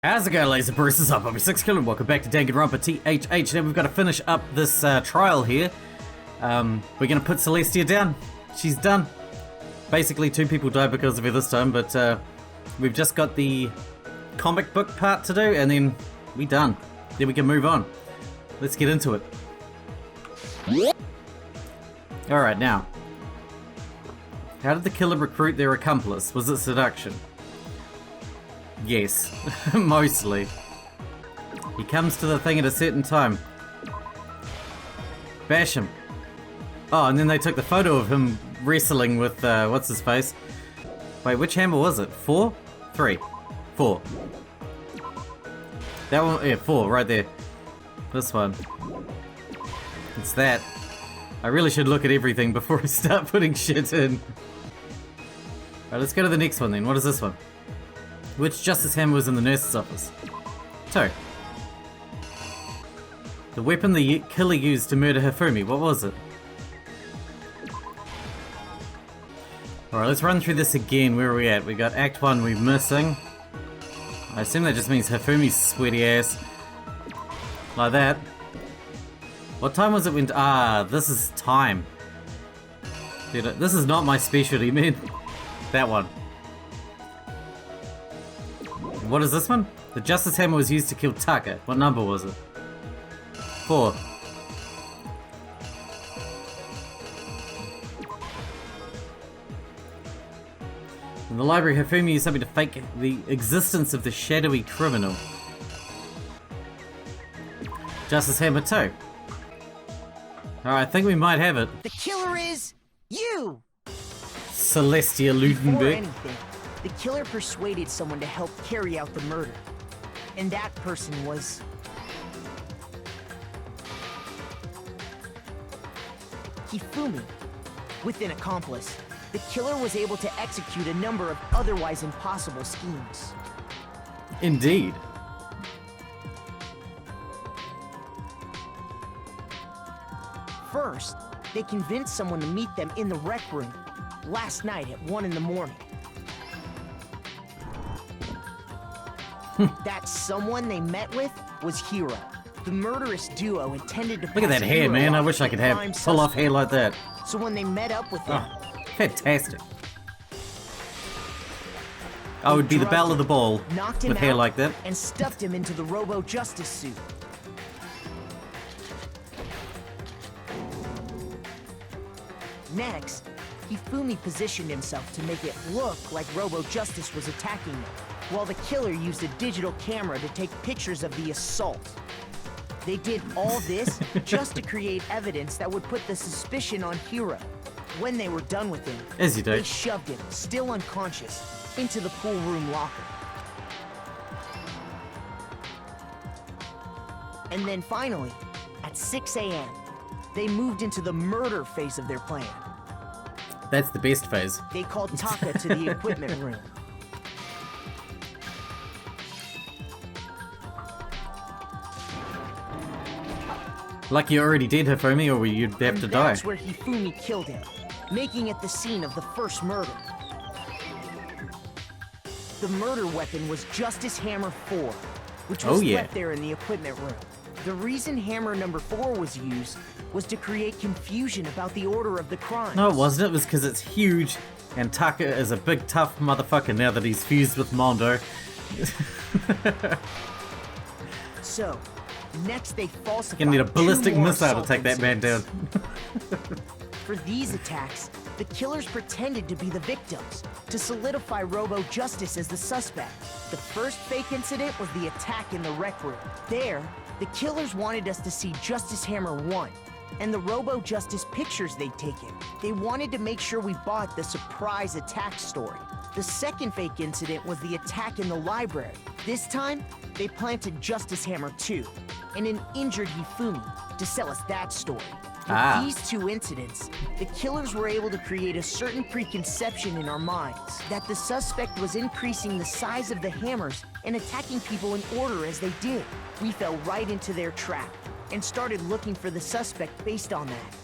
How's it going, ladies and bruises? I'm Sixkilla and welcome back to Danganronpa THH. Now we've got to finish up this trial here. We're going to put Celestia down. She's done. Basically, 2 people died because of her this time, but we've just got the comic book part to do, and then we're done. Then we can move on. Let's get into it. Alright, now. How did the killer recruit their accomplice? Was it seduction? Yes, mostly. He comes to the thing at a certain time. Bash him. Oh, and then they took the photo of him wrestling with, what's his face? Wait, which hammer was it? 4? 3? 4. That one, yeah, 4, right there. This one. It's that. I really should look at everything before I start putting shit in. Alright, let's go to the next one then. What is this one? Which justice hammer was in the nurse's office? 2. The weapon the killer used to murder Hifumi, what was it? Alright, let's run through this again. Where are we at? We got Act 1, we're missing. I assume that just means Hifumi's sweaty ass. Like that. What time was it when... Ah, this is time. Dude, this is not my specialty, man. That one. What is this one? The justice hammer was used to kill Taka. What number was it? 4. In the library, Hifumi used something to fake the existence of the shadowy criminal. Justice hammer 2. Alright, I think we might have it. The killer is you! Celestia Before Ludenberg. anything, the killer persuaded someone to help carry out the murder. And that person was... Hifumi. With an accomplice, the killer was able to execute a number of otherwise impossible schemes. Indeed. First, they convinced someone to meet them in the rec room last night at 1 in the morning. That someone they met with was Hero, the murderous duo intended to Look at that hair, man. I wish I could have pull off hair like that. So when they met up with him, Oh, fantastic. I would be the belle of the ball knocked him with hair out, like that. and stuffed him into the Robo-Justice suit. Next, Hifumi positioned himself to make it look like Robo-Justice was attacking them, while the killer used a digital camera to take pictures of the assault. They did all this just to create evidence that would put the suspicion on Hero. When they were done with him, As you do. they shoved him, still unconscious, into the pool room locker. And then finally, at 6 a.m., they moved into the murder phase of their plan. That's the best phase. They called Taka to the equipment room. Like you already did, Hifumi, or you'd have to die. That's where Hifumi killed him, making it the scene of the first murder. The murder weapon was Justice Hammer 4, which was left there in the equipment room. The reason Hammer number 4 was used was to create confusion about the order of the crimes. No, it wasn't. It was because it's huge, and Taka is a big, tough motherfucker now that he's fused with Mondo. So, next they falsified Gonna need a ballistic 2 more missile to assault take that man down. incidents. For these attacks, the killers pretended to be the victims, to solidify Robo-Justice as the suspect. The first fake incident was the attack in the rec room. There, the killers wanted us to see Justice Hammer 1, and the Robo-Justice pictures they'd taken. They wanted to make sure we bought the surprise attack story. The second fake incident was the attack in the library. This time, they planted Justice Hammer 2, and an injured Hifumi, to sell us that story. With these 2 incidents, the killers were able to create a certain preconception in our minds that the suspect was increasing the size of the hammers and attacking people in order as they did. We fell right into their trap and started looking for the suspect based on that.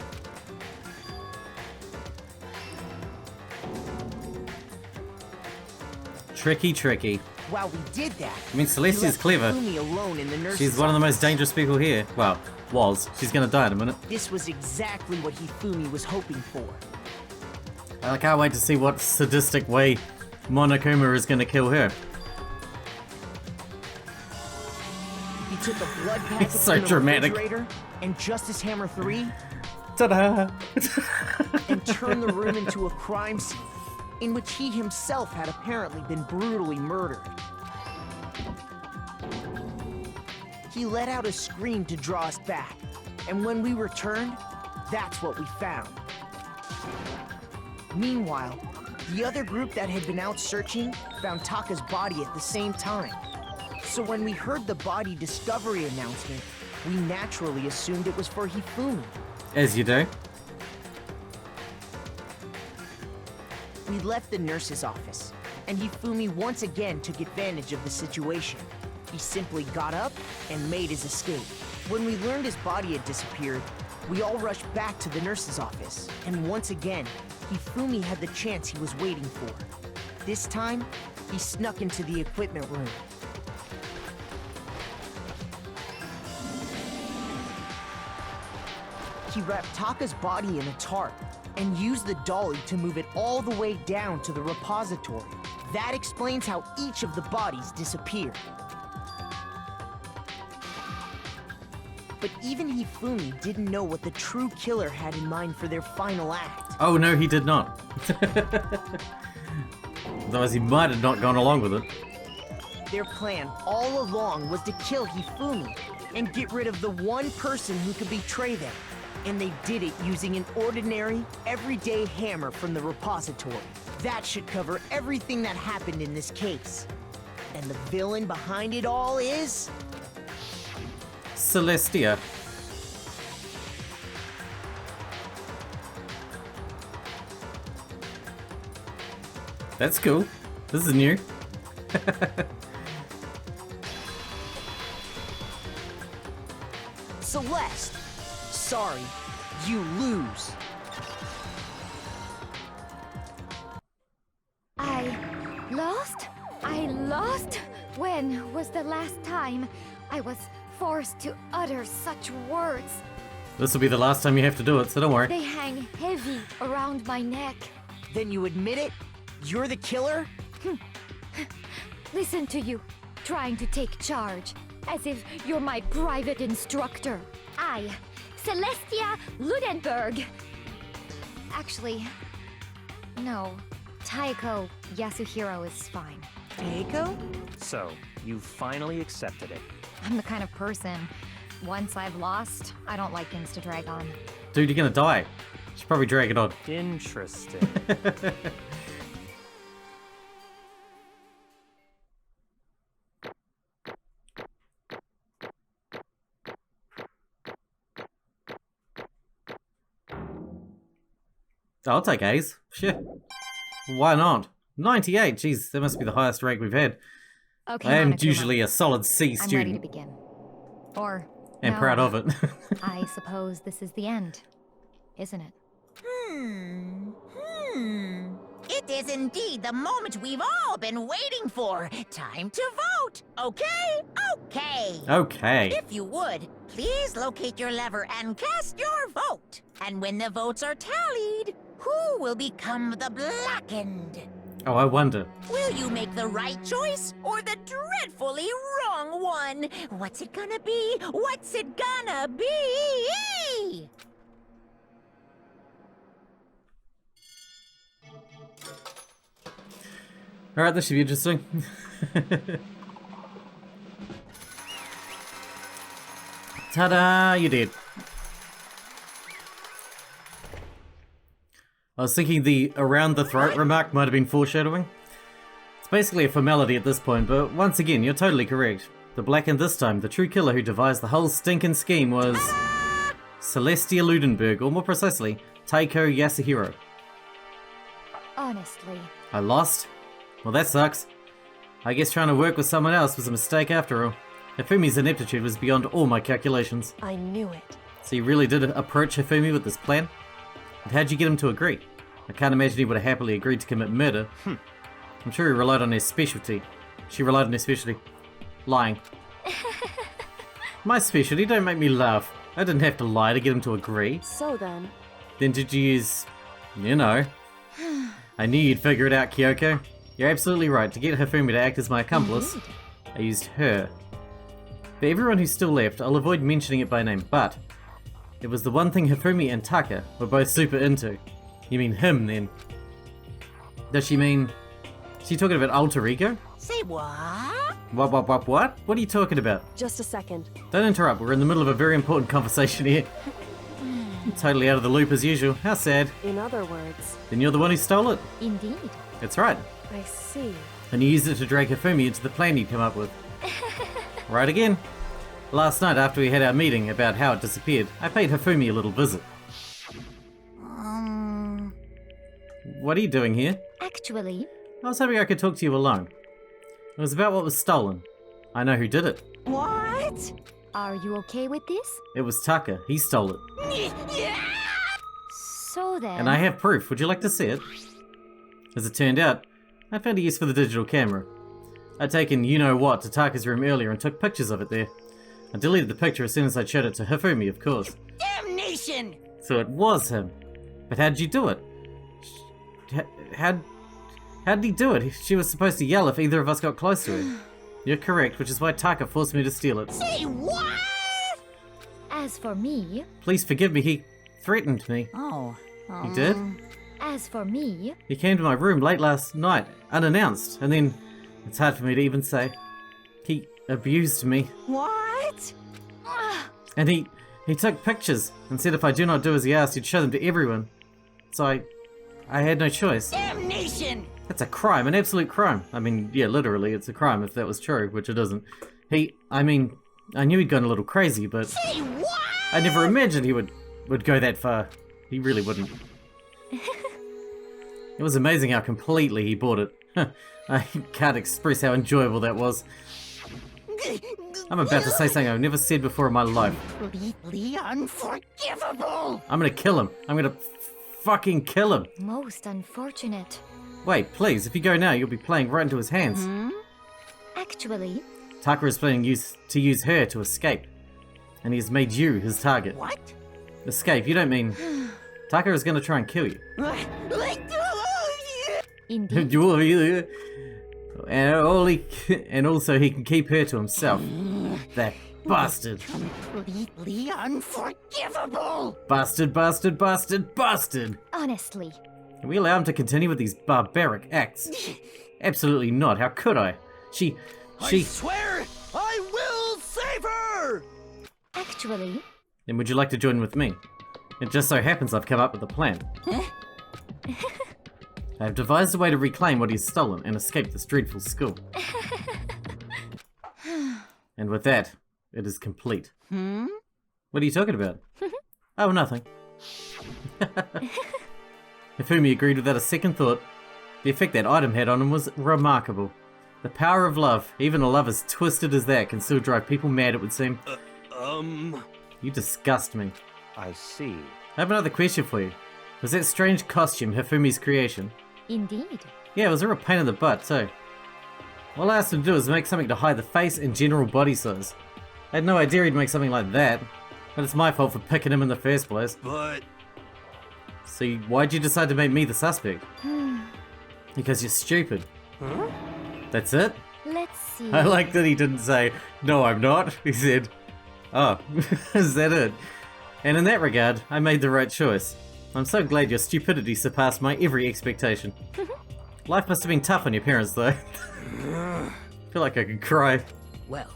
Tricky, tricky. While we did that, I mean, Celestia's we left clever. Hifumi alone in the nurse's She's one of the most office. dangerous people here. Well, was. She's gonna die in a minute. This was exactly what Hifumi was hoping for. I can't wait to see what sadistic way Monokuma is gonna kill her. He took a blood packet so from the dramatic. refrigerator and Justice Hammer 3 Ta-da! and turned the room into a crime scene in which he himself had apparently been brutally murdered. He let out a scream to draw us back, and when we returned, that's what we found. Meanwhile, the other group that had been out searching found Taka's body at the same time. So when we heard the body discovery announcement, we naturally assumed it was for Hifumi. As you do. We left the nurse's office, and Hifumi once again took advantage of the situation. He simply got up and made his escape. When we learned his body had disappeared, we all rushed back to the nurse's office, and once again, Hifumi had the chance he was waiting for. This time, he snuck into the equipment room. He wrapped Taka's body in a tarp and used the dolly to move it all the way down to the repository. That explains how each of the bodies disappeared. But even Hifumi didn't know what the true killer had in mind for their final act. Oh no, he did not. Otherwise he might have not gone along with it. Their plan all along was to kill Hifumi and get rid of the one person who could betray them. And they did it using an ordinary, everyday hammer from the repository. That should cover everything that happened in this case. And the villain behind it all is... Celestia. That's cool. This is new. Celeste. Sorry, you lose. I lost? When was the last time I was forced to utter such words? This will be the last time you have to do it, so don't worry. They hang heavy around my neck. Then you admit it? You're the killer? Listen to you, trying to take charge, as if you're my private instructor. I, Celestia Ludenberg. Actually, no. Taiko Yasuhiro is fine. Taiko? So, you finally accepted it. I'm the kind of person, once I've lost, I don't like things to drag on. Dude, you're gonna die. Should probably drag it on. Interesting. I'll take A's. Sure. Why not? 98. Jeez, that must be the highest rank we've had. Okay, I am Monokuma. usually a solid C I'm ready to student. begin. Or, And no, proud of it. I suppose this is the end, isn't it? It is indeed the moment we've all been waiting for. Time to vote. Okay? Okay. Okay. If you would, please locate your lever and cast your vote. And when the votes are tallied, who will become the blackened? Oh, I wonder. Will you make the right choice or the dreadfully wrong one? What's it gonna be? What's it gonna be? Alright, this should be interesting. Ta-da! You did. I was thinking the around the throat remark might have been foreshadowing. It's basically a formality at this point, but once again, you're totally correct. The blackened this time, the true killer who devised the whole stinking scheme was... Celestia Ludenberg, or more precisely, Taiko Yasuhiro. Honestly. I lost? Well, that sucks. I guess trying to work with someone else was a mistake after all. Hifumi's ineptitude was beyond all my calculations. I knew it. So you really did approach Hifumi with this plan? And how'd you get him to agree? I can't imagine he would have happily agreed to commit murder. I'm sure he relied on his specialty. She relied on her specialty. Lying. My specialty? Don't make me laugh. I didn't have to lie to get him to agree. So then... Then did you use... you know. I knew you'd figure it out, Kyoko. You're absolutely right. To get Hifumi to act as my accomplice, I used her. For everyone who's still left, I'll avoid mentioning it by name, but it was the one thing Hifumi and Taka were both super into. You mean him, then? Does she mean... she talking about alter ego? Say what? What? What are you talking about? Just a second. Don't interrupt, we're in the middle of a very important conversation here. Totally out of the loop as usual. How sad. In other words... Then you're the one who stole it. Indeed. That's right. I see. And you used it to drag Hifumi into the plan you'd come up with. Right again. Last night after we had our meeting about how it disappeared, I paid Hifumi a little visit. What are you doing here? Actually, I was hoping I could talk to you alone. It was about what was stolen. I know who did it. What? are you okay with this? It was Taka. He stole it. So then... And I have proof. Would you like to see it? As it turned out, I found a use for the digital camera. I'd taken you-know-what to Taka's room earlier and took pictures of it there. I deleted the picture as soon as I showed it to Hifumi, of course. Damnation! So it was him. But how'd you do it? How'd he do it? She was supposed to yell if either of us got close to her. You're correct, which is why Taka forced me to steal it. Say what? As for me... Please forgive me, he threatened me. Oh. He did? As for me... He came to my room late last night, unannounced, and then, it's hard for me to even say, he abused me. What? And he took pictures and said if I do not do as he asked, he'd show them to everyone. So I had no choice. Damnation! That's a crime, an absolute crime. I mean, yeah, literally, it's a crime if that was true, which it isn't. I knew he'd gone a little crazy, but Say what? I never imagined he would go that far. He really wouldn't. It was amazing how completely he bought it. I can't express how enjoyable that was. I'm about to say something I've never said before in my life. Completely unforgivable! I'm gonna kill him. I'm gonna fucking kill him. Most unfortunate. Wait, please, if you go now, you'll be playing right into his hands. Actually, Taka is planning to use her to escape. And he has made you his target. What? Escape, you don't mean... Taka is gonna try and kill you. indeed. And also he can keep her to himself. That bastard. Completely unforgivable! Bastard. Honestly, Can we allow him to continue with these barbaric acts? Absolutely not. How could I? She... I swear I will save her! actually, Then would you like to join with me? It just so happens I've come up with a plan. I have devised a way to reclaim what he's stolen and escape this dreadful school. And with that, it is complete. What are you talking about? Oh, nothing. Hifumi agreed without a second thought. The effect that item had on him was remarkable. The power of love, even a love as twisted as that, can still drive people mad, it would seem. You disgust me. I see. I have another question for you. Was that strange costume Hifumi's creation? indeed. Yeah, it was a real pain in the butt, too. All I asked him to do was make something to hide the face and general body size. I had no idea he'd make something like that. But it's my fault for picking him in the first place. But So why'd you decide to make me the suspect? Because you're stupid. That's it? Let's see. I like that he didn't say, no, I'm not. He said, oh, is that it? And in that regard, I made the right choice. I'm so glad your stupidity surpassed my every expectation. Life must have been tough on your parents, though. I feel like I could cry. Well,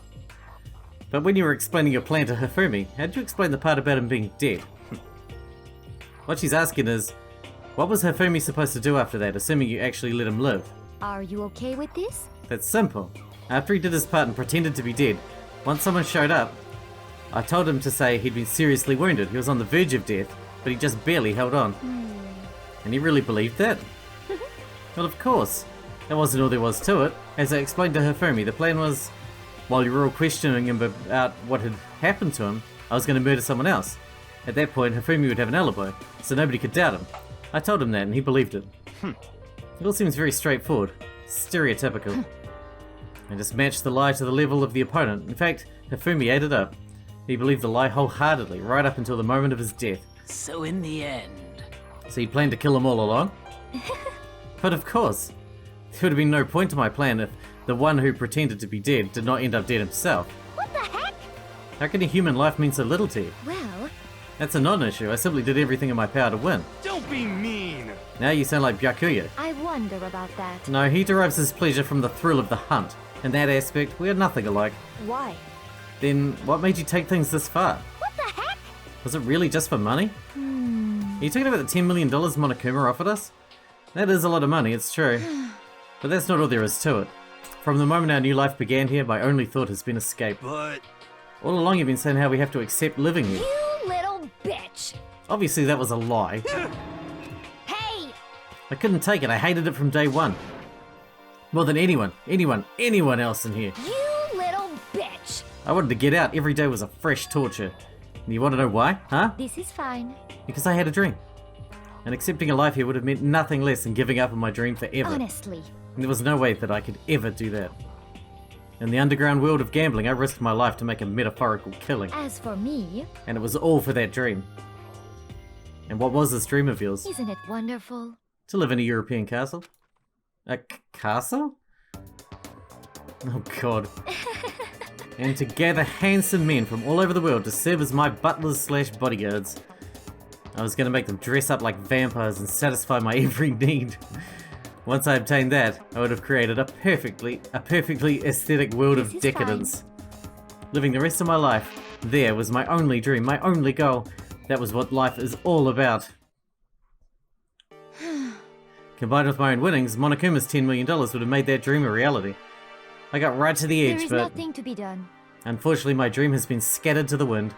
But when you were explaining your plan to Hifumi, how'd you explain the part about him being dead? What she's asking is, what was Hifumi supposed to do after that, assuming you actually let him live? Are you okay with this? That's simple. After he did his part and pretended to be dead, once someone showed up, I told him to say he'd been seriously wounded. He was on the verge of death, but he just barely held on. And he really believed that? Well, of course. That wasn't all there was to it. As I explained to Hifumi, the plan was, while you were all questioning him about what had happened to him, I was going to murder someone else. At that point, Hifumi would have an alibi, so nobody could doubt him. I told him that, and he believed it. It all seems very straightforward. Stereotypical. I just matched the lie to the level of the opponent. In fact, Hifumi ate it up. He believed the lie wholeheartedly, right up until the moment of his death. So in the end... So he planned to kill them all along? But of course. There would have been no point to my plan if the one who pretended to be dead did not end up dead himself. What the heck? How can a human life mean so little to you? Well, That's a non-issue. I simply did everything in my power to win. Don't be mean! Now you sound like Byakuya. I wonder about that. No, he derives his pleasure from the thrill of the hunt. In that aspect, we are nothing alike. Why? Then, what made you take things this far? What the heck? Was it really just for money? Are you talking about the $10 million Monokuma offered us? That is a lot of money, it's true. But that's not all there is to it. From the moment our new life began here, my only thought has been escape. But... All along you've been saying how we have to accept living here. You little bitch! Obviously that was a lie. Hey! I couldn't take it, I hated it from day one. More than anyone else in here. You little bitch! I wanted to get out, every day was a fresh torture. And you want to know why, huh? This is fine. Because I had a dream. And accepting a life here would have meant nothing less than giving up on my dream forever. Honestly. And there was no way that I could ever do that. In the underground world of gambling, I risked my life to make a metaphorical killing. As for me, And it was all for that dream. And what was this dream of yours? isn't it wonderful? To live in a European castle? A castle? Oh god. And to gather handsome men from all over the world to serve as my butlers slash bodyguards. I was gonna make them dress up like vampires and satisfy my every need. Once I obtained that, I would have created a perfectly aesthetic world This of is decadence. Living the rest of my life, there was my only dream, my only goal. That was what life is all about. Combined with my own winnings, Monokuma's $10 million would have made that dream a reality. I got right to the There edge, is but nothing to be done. unfortunately my dream has been scattered to the wind.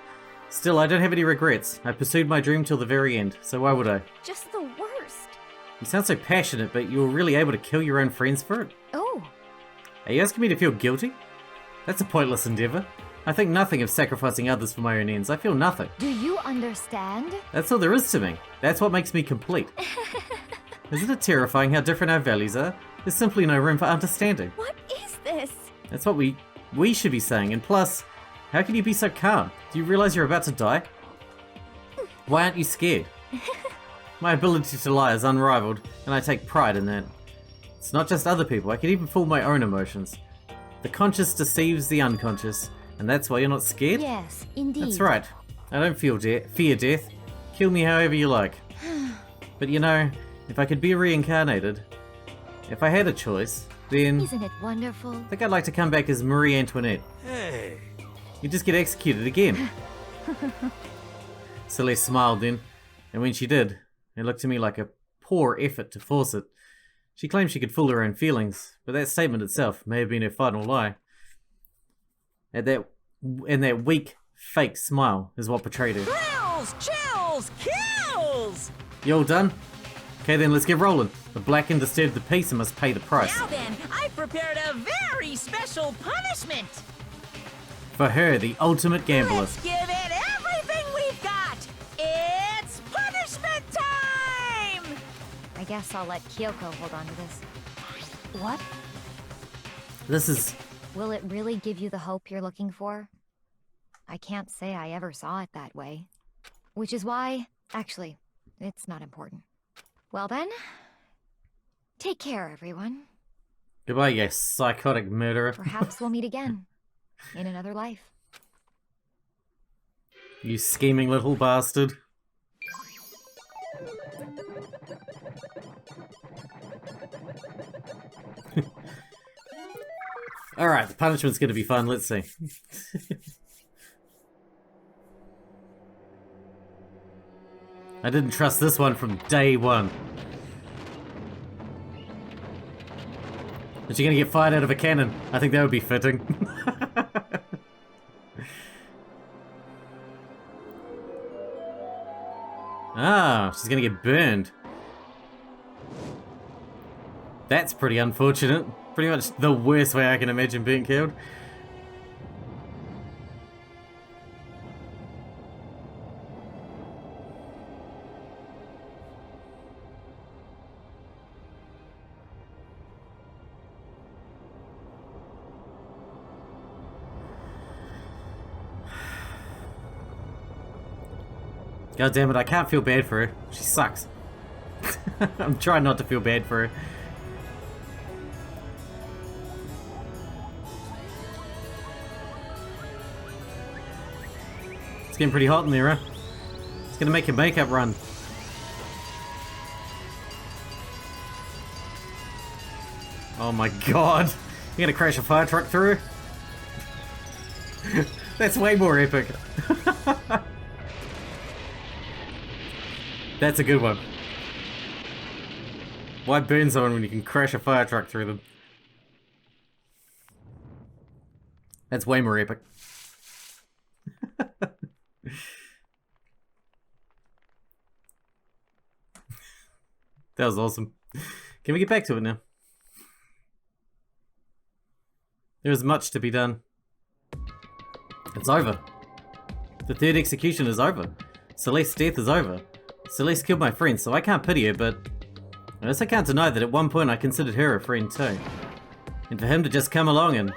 Still, I don't have any regrets. I pursued my dream till the very end, so why would I? Just the worst. You sound so passionate, but you were really able to kill your own friends for it? Oh, Are you asking me to feel guilty? That's a pointless endeavor. I think nothing of sacrificing others for my own ends. I feel nothing. do you understand? That's all there is to me. That's what makes me complete. Isn't it terrifying how different our values are? There's simply no room for understanding. What is this? That's what we should be saying. And plus, how can you be so calm? Do you realize you're about to die? Why aren't you scared? My ability to lie is unrivaled, and I take pride in that. It's not just other people, I can even fool my own emotions. The conscious deceives the unconscious, and that's why you're not scared? Yes, indeed. That's right. I don't fear death. Kill me however you like. But you know, if I could be reincarnated, if I had a choice, then Isn't it wonderful? I think I'd like to come back as Marie Antoinette. Hey... You just get executed again. Celeste smiled then, and when she did, it looked to me like a poor effort to force it. She claimed she could fool her own feelings, but that statement itself may have been her final lie. And that weak, fake smile is what betrayed her. Thrills, chills, kills! You all done? Okay then, let's get rolling. The blackened disturbed the peace and must pay the price. Now then, I've prepared a very special punishment. For her, the ultimate gambler. Let's give it everything we've got. It's punishment time! I guess I'll let Kyoko hold on to this. What? This is... Will it really give you the hope you're looking for? I can't say I ever saw it that way. Which is why... Actually, it's not important. Well then... Take care, everyone. Goodbye, you psychotic murderer. Perhaps we'll meet again. In another life. You scheming little bastard. Alright, the punishment's gonna be fun, let's see. I didn't trust this one from day one. Is she gonna get fired out of a cannon? I think that would be fitting. Ah, she's gonna get burned. That's pretty unfortunate. Pretty much the worst way I can imagine being killed. God damn it, I can't feel bad for her. She sucks. I'm trying not to feel bad for her. It's getting pretty hot in there, huh? It's gonna make your makeup run. Oh my god. You're gonna crash a fire truck through her? That's way more epic. That's a good one. Why burn someone when you can crash a fire truck through them? That's way more epic. That was awesome. Can we get back to it now? There is much to be done. It's over. The third execution is over. Celeste's death is over. Celeste killed my friend, so I can't pity her, but I also can't deny that at one point I considered her a friend too. And for him to just come along and...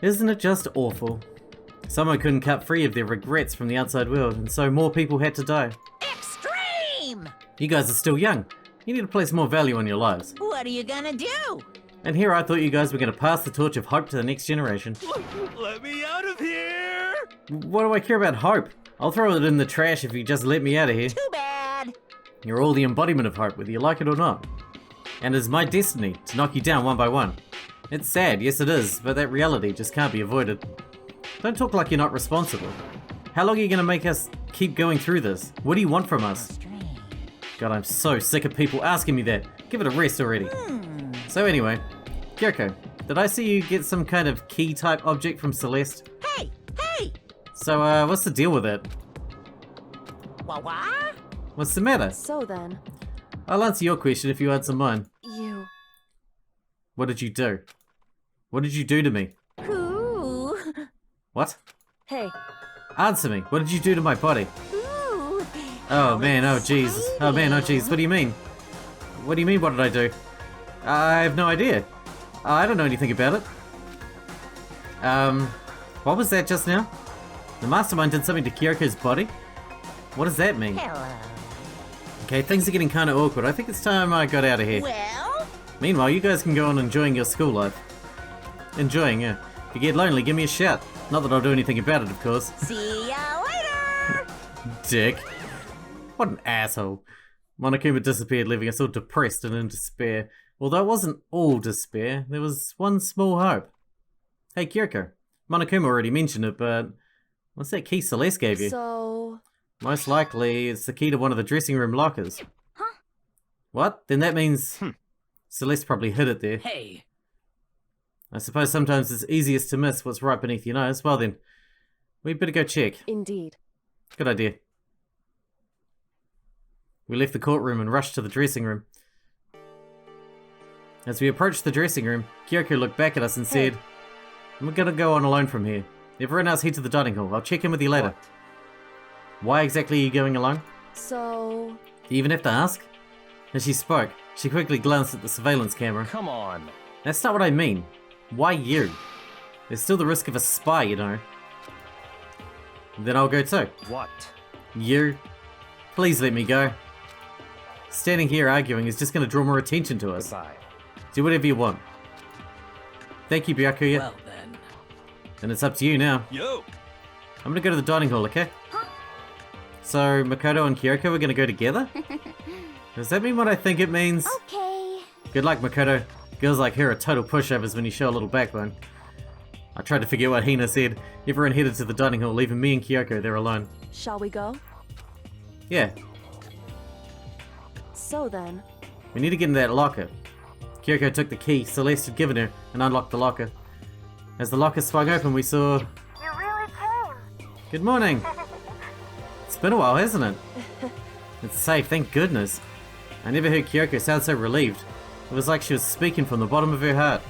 Isn't it just awful? Someone couldn't cut free of their regrets from the outside world, and so more people had to die. Extreme! You guys are still young. You need to place more value on your lives. What are you gonna do? And here I thought you guys were going to pass the torch of hope to the next generation. Let me out of here! What do I care about hope? I'll throw it in the trash if you just let me out of here. Too bad. You're all the embodiment of hope, whether you like it or not. And it's my destiny to knock you down one by one. It's sad, yes it is, but that reality just can't be avoided. Don't talk like you're not responsible. How long are you going to make us keep going through this? What do you want from us? God, I'm so sick of people asking me that. Give it a rest already. So anyway, Curator, did I see you get some kind of key type object from Celeste? Hey! Hey! So what's the deal with it? What? What's the matter? So then, I'll answer your question if you answer mine. you... What did you do? What did you do to me? Ooh. What? Hey, Answer me. What did you do to my body? Ooh. Oh man, oh jeez. Oh man, oh jeez. What do you mean? What do you mean, what did I do? I have no idea. I don't know anything about it. What was that just now? The mastermind did something to Kyoko's body? What does that mean? Hello. Okay, things are getting kind of awkward. I think it's time I got out of here. Well, Meanwhile, you guys can go on enjoying your school life. Enjoying, yeah. If you get lonely, give me a shout. Not that I'll do anything about it, of course. see ya later. Dick. What an asshole. Monokuma disappeared, leaving us all depressed and in despair. Although it wasn't all despair, there was one small hope. Hey, Curator. Monokuma already mentioned it, but what's that key Celeste gave you? so... Most likely, it's the key to one of the dressing room lockers. Huh? What? Then that means Celeste probably hid it there. Hey! I suppose sometimes it's easiest to miss what's right beneath your nose. Well then, we'd better go check. Indeed. Good idea. We left the courtroom and rushed to the dressing room. As we approached the dressing room, Kyoko looked back at us and said, I'm gonna go on alone from here. Everyone else head to the dining hall. I'll check in with you later. Why exactly are you going along? So... Do you even have to ask? As she spoke, she quickly glanced at the surveillance camera. Come on. That's not what I mean. Why you? There's still the risk of a spy, you know. Then I'll go too. What? You? Please let me go. Standing here arguing is just going to draw more attention to us. Goodbye. Do whatever you want. Thank you, Byakuya. Well then. And it's up to you now. Yo! I'm going to go to the dining hall, okay? So, Makoto and Kyoko are going to go together? Does that mean what I think it means? Okay. Good luck, Makoto. Girls like her are total pushovers when you show a little backbone. I tried to forget what Hina said. Everyone headed to the dining hall, leaving me and Kyoko there alone. Shall we go? Yeah, So then, we need to get in that locker. Kyoko took the key Celeste had given her and unlocked the locker. As the locker swung open, we saw... You really came. Good morning! It's been a while, hasn't it? It's safe, thank goodness. I never heard Kyoko sound so relieved. It was like she was speaking from the bottom of her heart.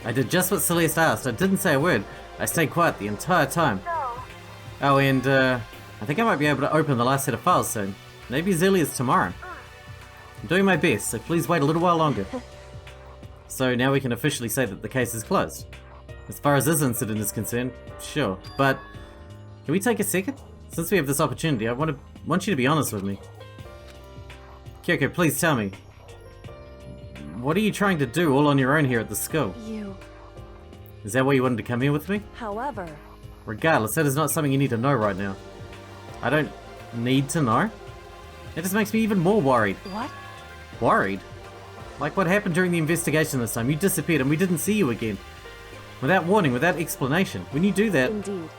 I did just what Celeste asked. I didn't say a word. I stayed quiet the entire time. Oh, and I think I might be able to open the last set of files soon. Maybe as early as tomorrow. I'm doing my best, so please wait a little while longer. So now we can officially say that the case is closed. As far as this incident is concerned, sure. But can we take a second? since we have this opportunity, I want you to be honest with me. Kyoko, please tell me. What are you trying to do all on your own here at the school? You. Is that why you wanted to come here with me? However, Regardless, that is not something you need to know right now. I don't need to know. It just makes me even more worried. what? Worried? Like what happened during the investigation this time? You disappeared and we didn't see you again. Without warning, without explanation. When you do that, Indeed.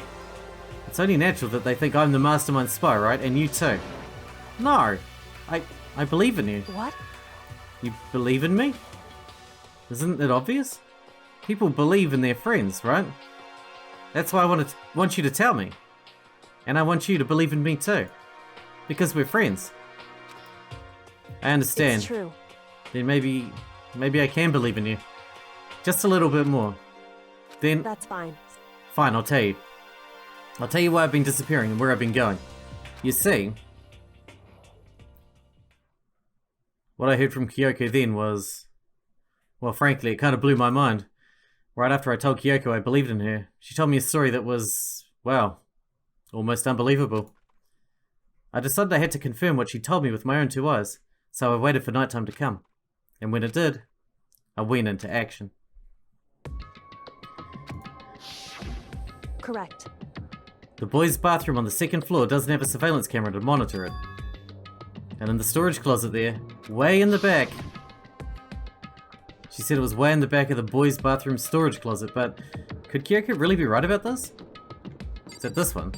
it's only natural that they think I'm the mastermind spy, right? And you too. No. I believe in you. What? You believe in me? Isn't it obvious? People believe in their friends, right? That's why I want you to tell me. And I want you to believe in me too. Because we're friends. I understand. It's true. Then maybe I can believe in you. Just a little bit more. Then, That's fine. fine, I'll tell you. I'll tell you why I've been disappearing and where I've been going. You see, what I heard from Kyoko then was, well, frankly, it kind of blew my mind. Right after I told Kyoko I believed in her, she told me a story that was, well, almost unbelievable. I decided I had to confirm what she told me with my own two eyes, so I waited for nighttime to come. And when it did, I went into action. Correct. The boys' bathroom on the second floor doesn't have a surveillance camera to monitor it. And in the storage closet there, way in the back, she said it was way in the back of the boys' bathroom storage closet, but could Kyoko really be right about this? Is it this one?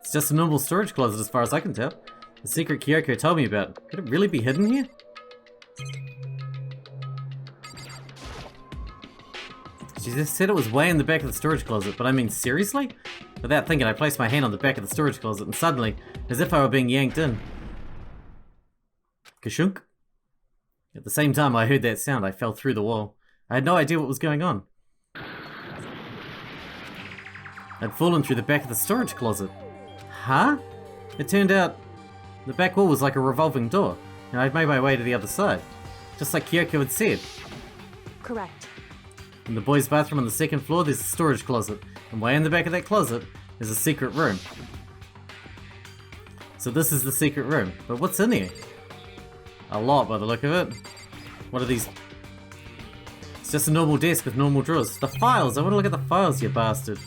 It's just a normal storage closet as far as I can tell. The secret Kyoko told me about. Could it really be hidden here? She just said it was way in the back of the storage closet, but I mean seriously? Without thinking, I placed my hand on the back of the storage closet and suddenly, as if I were being yanked in. Kashunk? At the same time I heard that sound, I fell through the wall. I had no idea what was going on. I'd fallen through the back of the storage closet. Huh? It turned out the back wall was like a revolving door, and I'd made my way to the other side. Just like Kyoko had said. Correct. In the boys' bathroom on the second floor, there's a storage closet, and way in the back of that closet is a secret room. So this is the secret room, but what's in here? A lot by the look of it. What are these? It's just a normal desk with normal drawers. The files! I want to look at the files, you bastard.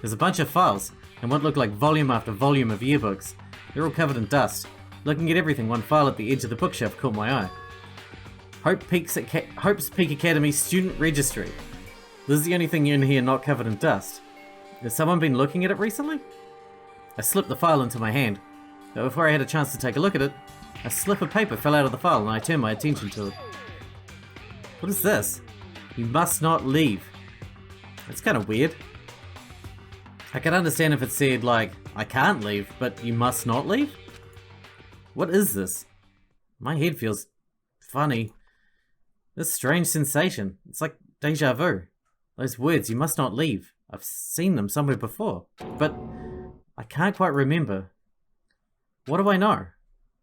There's a bunch of files, and what look like volume after volume of yearbooks. They're all covered in dust. Looking at everything, one file at the edge of the bookshelf caught my eye. Hope's Peak Academy Student Registry. This is the only thing in here not covered in dust. Has someone been looking at it recently? I slipped the file into my hand, but before I had a chance to take a look at it, a slip of paper fell out of the file and I turned my attention to it. What is this? You must not leave. That's kind of weird. I can understand if it said, like, I can't leave, but you must not leave? What is this? My head feels funny. This strange sensation. It's like deja vu. Those words, you must not leave. I've seen them somewhere before, but I can't quite remember. What do I know?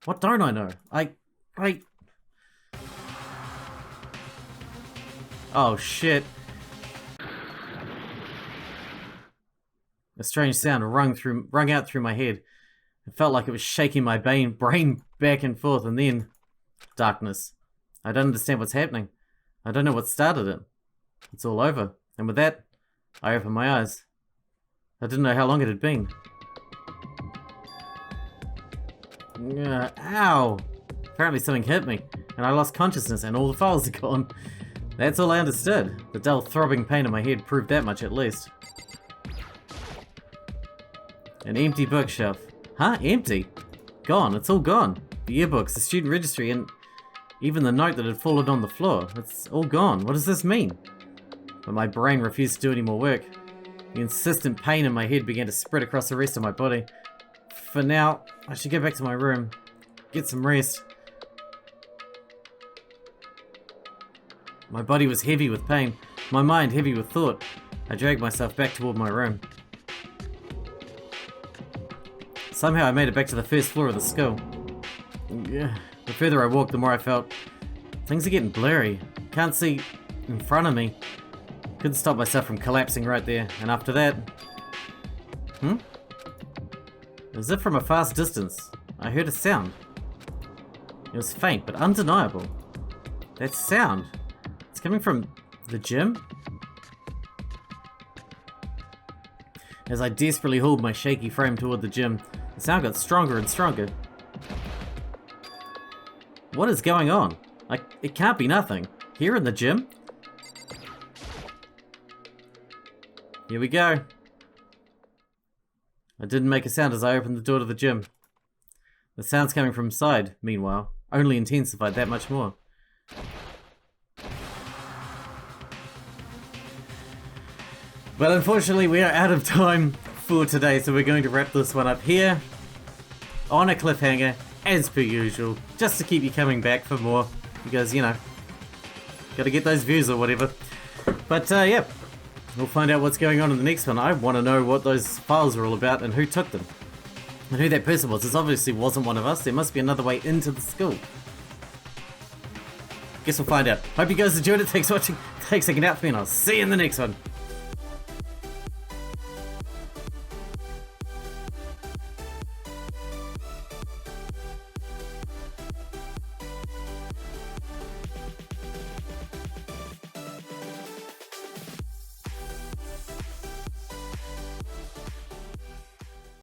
What don't I know? Oh shit. A strange sound rung out through my head. It felt like it was shaking my brain back and forth, and then darkness. I don't understand what's happening. I don't know what started it. It's all over. And with that, I opened my eyes. I didn't know how long it had been. Ow! Apparently something hit me, and I lost consciousness and all the files are gone. That's all I understood. The dull throbbing pain in my head proved that much at least. An empty bookshelf. Huh? Empty? Gone. It's all gone. The yearbooks, the student registry, and even the note that had fallen on the floor. It's all gone. What does this mean? But my brain refused to do any more work. The insistent pain in my head began to spread across the rest of my body. For now, I should go back to my room. Get some rest. My body was heavy with pain. My mind heavy with thought. I dragged myself back toward my room. Somehow I made it back to the first floor of the school. Yeah. The further I walked, the more I felt things are getting blurry. Can't see in front of me. Couldn't stop myself from collapsing right there. And after that... As if from a fast distance, I heard a sound. It was faint, but undeniable. That sound, it's coming from the gym? As I desperately hauled my shaky frame toward the gym, the sound got stronger and stronger. What is going on? It can't be nothing. Here in the gym? Here we go. I didn't make a sound as I opened the door to the gym. The sounds coming from inside, meanwhile, only intensified that much more. Well, unfortunately, we are out of time for today, so we're going to wrap this one up here on a cliffhanger, as per usual, just to keep you coming back for more, because, you know, gotta get those views or whatever. But, yeah, we'll find out what's going on in the next one. I want to know what those files are all about and who took them. And who that person was. This obviously wasn't one of us. There must be another way into the school. Guess we'll find out. Hope you guys enjoyed it. Thanks for watching. Thanks for hanging out for me, and I'll see you in the next one.